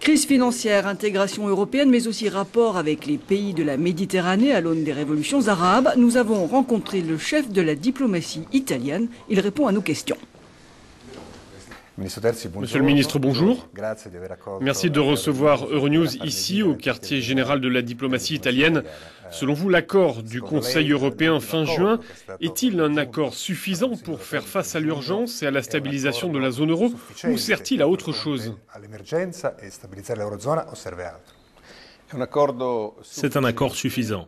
Crise financière, intégration européenne, mais aussi rapport avec les pays de la Méditerranée à l'aune des révolutions arabes. Nous avons rencontré le chef de la diplomatie italienne. Il répond à nos questions. Monsieur le ministre, bonjour. Merci de recevoir Euronews ici, au quartier général de la diplomatie italienne. Selon vous, l'accord du Conseil européen fin juin est-il un accord suffisant pour faire face à l'urgence et à la stabilisation de la zone euro, ou sert-il à autre chose? C'est un accord suffisant.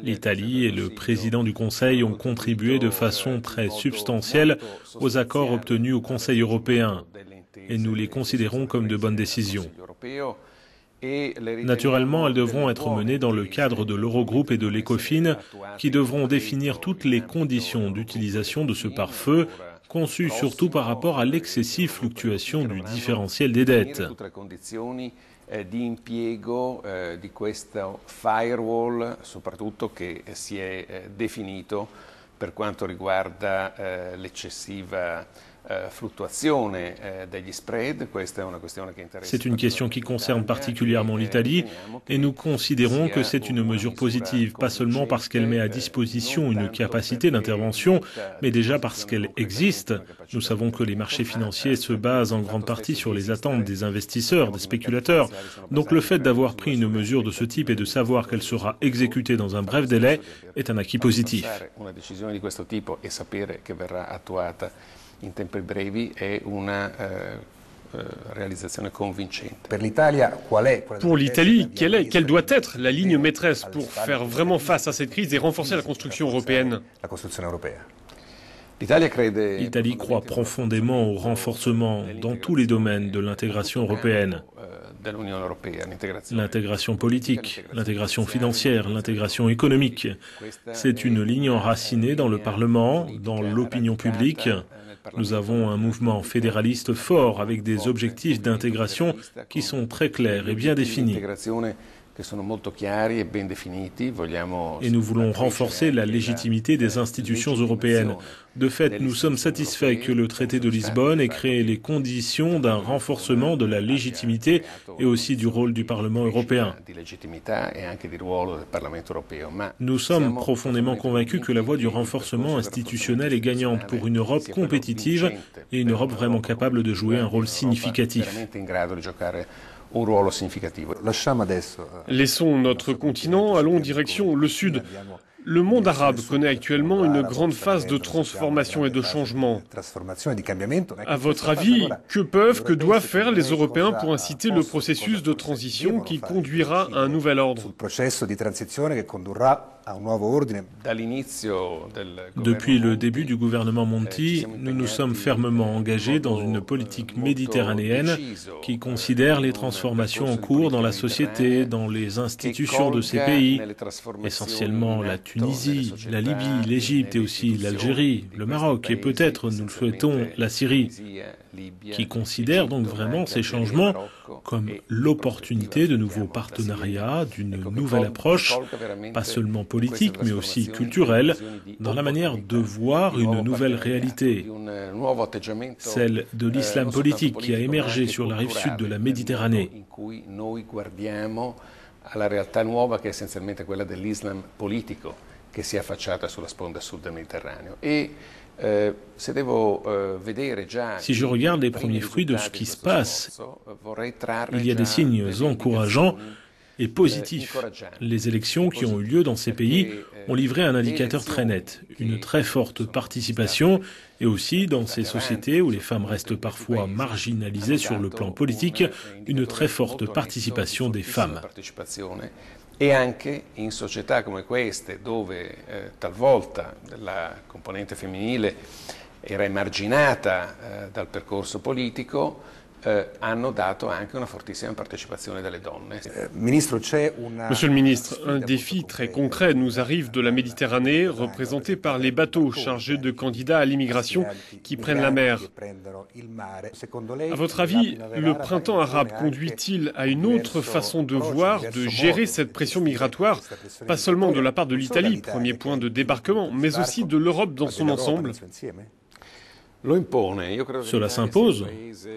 L'Italie et le président du Conseil ont contribué de façon très substantielle aux accords obtenus au Conseil européen et nous les considérons comme de bonnes décisions. Naturellement, elles devront être menées dans le cadre de l'Eurogroupe et de l'Ecofin qui devront définir toutes les conditions d'utilisation de ce pare-feu, conçu surtout par rapport à l'excessive fluctuation du différentiel des dettes. Di impiego di questo firewall, soprattutto che si è definito per quanto riguarda l'eccessiva fluttuazione degli spread. Questa è una questione che interessa. C'est une question qui concerne particulièrement l'Italie et nous considérons que c'est une mesure positive, pas seulement parce qu'elle met à disposition une capacité d'intervention, mais déjà parce qu'elle existe. Nous savons que les marchés financiers se basent en grande partie sur les attentes des investisseurs, des spéculateurs. Donc le fait d'avoir pris une mesure de ce type et de savoir qu'elle sera exécutée dans un bref délai est un acquis positif. Una decisione di questo tipo e sapere che verrà attuata in tempi brevi è una réalisation convincente. Pour l'Italie, quelle doit être la ligne maîtresse pour faire vraiment face à cette crise et renforcer la construction européenne? L'Italie croit profondément au renforcement dans tous les domaines de l'intégration européenne. L'intégration politique, l'intégration financière, l'intégration économique. C'est une ligne enracinée dans le Parlement, dans l'opinion publique. Nous avons un mouvement fédéraliste fort avec des objectifs d'intégration qui sont très clairs et bien définis. Et nous voulons renforcer la légitimité des institutions européennes. De fait, nous sommes satisfaits que le traité de Lisbonne ait créé les conditions d'un renforcement de la légitimité et aussi du rôle du Parlement européen. Nous sommes profondément convaincus que la voie du renforcement institutionnel est gagnante pour une Europe compétitive et une Europe vraiment capable de jouer un rôle significatif. Laissons notre continent, allons direction le Sud. Le monde arabe connaît actuellement une grande phase de transformation et de changement. À votre avis, que doivent faire les Européens pour inciter le processus de transition qui conduira à un nouvel ordre? Depuis le début du gouvernement Monti, nous nous sommes fermement engagés dans une politique méditerranéenne qui considère les transformations en cours dans la société, dans les institutions de ces pays, essentiellement la Tunisie, la Libye, l'Égypte et aussi l'Algérie, le Maroc et peut-être, nous le souhaitons, la Syrie, qui considèrent donc vraiment ces changements comme l'opportunité de nouveaux partenariats, d'une nouvelle approche, pas seulement politique mais aussi culturelle, dans la manière de voir une nouvelle réalité, celle de l'islam politique qui a émergé sur la rive sud de la Méditerranée. Alla realtà nuova che è essenzialmente quella dell'Islam politico che si è affacciata sulla sponda sud del Mediterraneo. Si je regarde les premiers fruits de ce qui se passe, il y a des signes encourageants et positifs. Les élections qui ont eu lieu dans ces pays ont livré un indicateur très net, une très forte participation et aussi dans ces sociétés où les femmes restent parfois marginalisées sur le plan politique, une très forte participation des femmes. E anche in società come queste, dove talvolta la componente femminile era emarginata dal percorso politico, hanno dato anche una fortissima partecipazione delle donne. Monsieur le ministre, un défi très concret nous arrive de la Méditerranée, représenté par les bateaux chargés de candidats à l'immigration qui prennent la mer. À votre avis, le printemps arabe conduit-il à une autre façon de voir, de gérer cette pression migratoire, pas seulement de la part de l'Italie, premier point de débarquement, mais aussi de l'Europe dans son ensemble? Cela s'impose.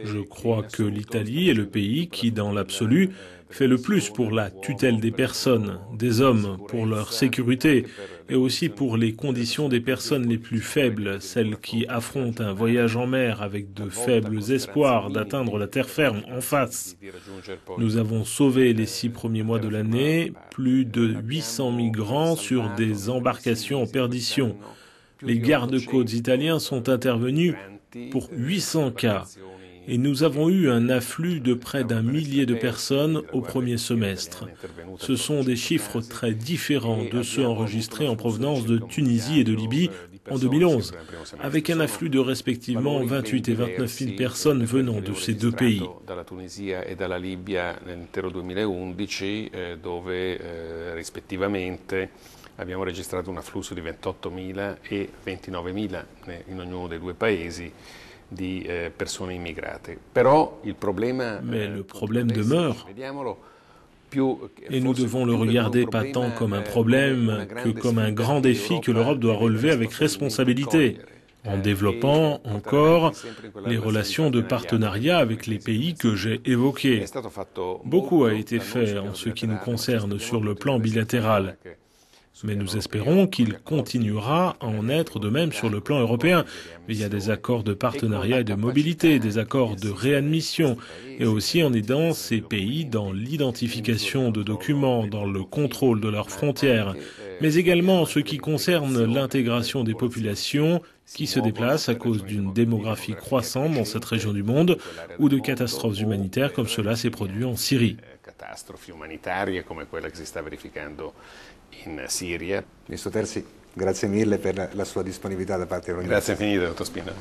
Je crois que l'Italie est le pays qui, dans l'absolu, fait le plus pour la tutelle des personnes, des hommes, pour leur sécurité et aussi pour les conditions des personnes les plus faibles, celles qui affrontent un voyage en mer avec de faibles espoirs d'atteindre la terre ferme en face. Nous avons sauvé les 6 premiers mois de l'année plus de 800 migrants sur des embarcations en perdition. Les gardes-côtes italiens sont intervenus pour 800 cas. Et nous avons eu un afflux de près d'1 millier de personnes au premier semestre. Ce sont des chiffres très différents de ceux enregistrés en provenance de Tunisie et de Libye en 2011, avec un afflux de respectivement 28 et 29 000 personnes venant de ces deux pays. Abbiamo registrato un afflusso di 28.000 e 29.000 in ognuno dei due paesi di persone immigrate. Però il problema Mais le problème demeure. Et nous devons le regarder pas tant comme un problème que comme un grand défi que l'Europe doit relever avec responsabilité, en développant encore les relations de partenariat avec les pays que j'ai évoqués. Beaucoup a été fait en ce qui nous concerne sur le plan bilatéral. Mais nous espérons qu'il continuera à en être de même sur le plan européen. Il y a des accords de partenariat et de mobilité, des accords de réadmission, et aussi en aidant ces pays dans l'identification de documents, dans le contrôle de leurs frontières, mais également en ce qui concerne l'intégration des populations qui se déplacent à cause d'une démographie croissante dans cette région du monde ou de catastrophes humanitaires comme cela s'est produit en Syrie. Catastrofi umanitarie come quella che si sta verificando in Siria. Ministro Terzi, grazie mille per la sua disponibilità da parte dell'Unione. Grazie infinite, dottor Spina.